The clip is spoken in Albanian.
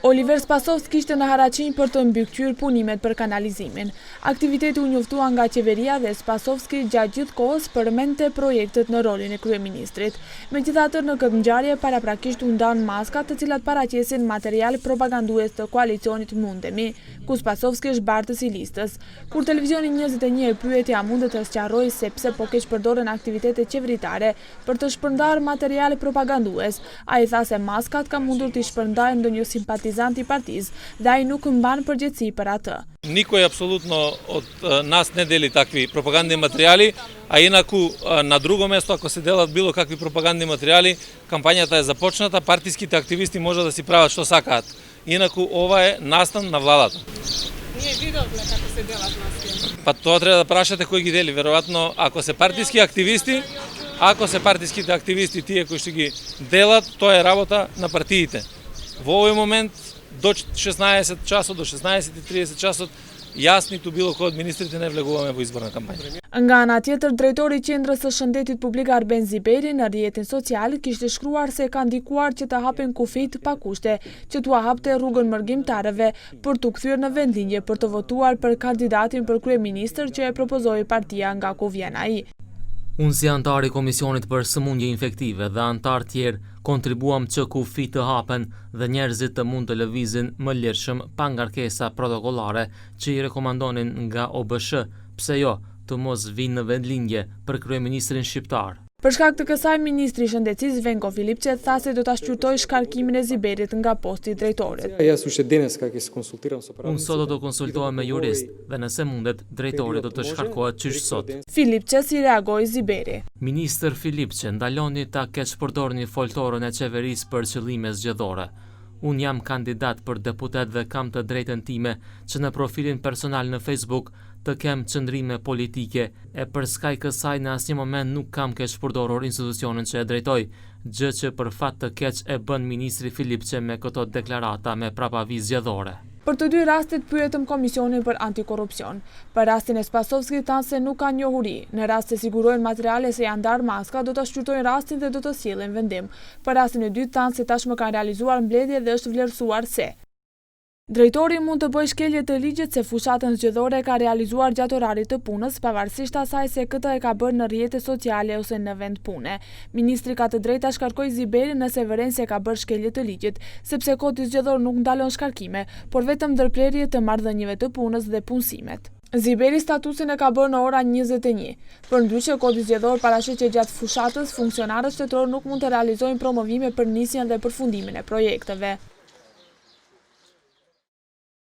Oliver Spasovski ishte në Haraqin për të mbikëqyrë punimet për kanalizimin. Aktiviteti u njoftua nga qeveria dhe Spasovski gjatë gjithë kohës përmendte projektet në rolin e kryeministrit. Megjithatë, në këtë ngjarje paraprakisht u ndan maskat të cilat paraqesin material propagandues të koalicionit Mundemi, ku Spasovski është bartës i listës. Kur televizioni 21 e pyeti a mundet të sqarojë se pse po keq përdoren aktivitete qeveritare për të shpërndarë material propagandues, ai tha se maskat ka mundur të shpërndajnë ndonjë simpatizant i partizë dhe ai nuk mban përgjegjësi për atë. Nikoj apsolutno od nas ne deli takvi propagandni materijali, a inaku na drugo mesto ako se delat bilo kakvi propagandni materijali, kampanjata je започната, партijskите aktivisti može da si pravат što sakaат. Inaku ova je nastan na vladата. Ние видовме како се делат маски. Pa to treba da prašate koji ги deli. Verovatno ako se партijskите активисти тие кои што ги делат, тоа е работа на партиите. Во овој момент до 16 часот, до 16:30 часот, јас ниту било кој од министрите не влегуваме во изборна кампања. Nga ana tjetër, drejtori i Qendrës së Shëndetit Publik Arben Ziberi në rrjetin social kishte shkruar se ka ndikuar që të hapen kufit pa kushte, që t'u hapte rrugën mërgjimtarëve për t'u kthyer në vendlinje për të votuar për kandidatin për kryeministër që e propozoi partia nga ku vjen ai. Unë si antar i Komisionit për Sëmundje Infektive dhe antar tjerë kontribuam që kufit të hapen dhe njerëzit të mund të lëvizin më lirshëm pa ngarkesa protokollare që i rekomandonin nga OBSH, pse jo të mos vinë në vendlindje për kryeministrin shqiptar. Për shkak të kësaj, ministri i Shëndetësisë Venko Filipçe tha se do ta shqyrtojë shkarkimin e Ziberit nga posti i drejtorit. Unë sot do të konsultohem me jurist dhe nëse mundet, drejtori do të shkarkohet qysh sot. Filipçe si reagoi Ziberi. Ministër Filipçe, ndaloni ta keqpërdorni foltorën e qeverisë për qëllime zgjedhore. Unë jam kandidat për deputet dhe kam të drejtën time që në profilin personal në Facebook të kem qëndrime politike e për skaj kësaj në asnjë moment nuk kam keqpërdorur institucionin që e drejtoj, gjë që për fat të keq e bën ministri Filipçe me këto deklarata me prapavi zgjedhore. Për të dy rastet pyetëm Komisionin për Antikorrupsion. Për rastin e Spasovskit thanë se nuk ka njohuri. Në rast se sigurojnë materiale se janë ndarë maska, do të shqyrtojnë rastin dhe do të sjellin vendim. Për rastin e dytë thanë se tashmë kanë realizuar mbledhje dhe është vlerësuar se drejtori mund të bëjë shkelje të ligjit se fushatën zgjedhore ka realizuar gjatë orarit të punës, pavarësisht asaj se këtë e ka bërë në rrjete sociale ose në vend pune. Ministri ka të drejtë ta shkarkojë Ziberin nëse vëren se ka bërë shkelje të ligjit, sepse kodi zgjedhor nuk ndalon shkarkime, por vetëm ndërprerje të marrëdhënieve të punës dhe punësimet. Ziberi statusin e ka bërë në ora 21. Përndryshe, kodi zgjedhor paraqet që gjatë fushatës funksionarët shtetëror nuk mund të realizojnë promovime për nisjen dhe përfundimin e projekteve.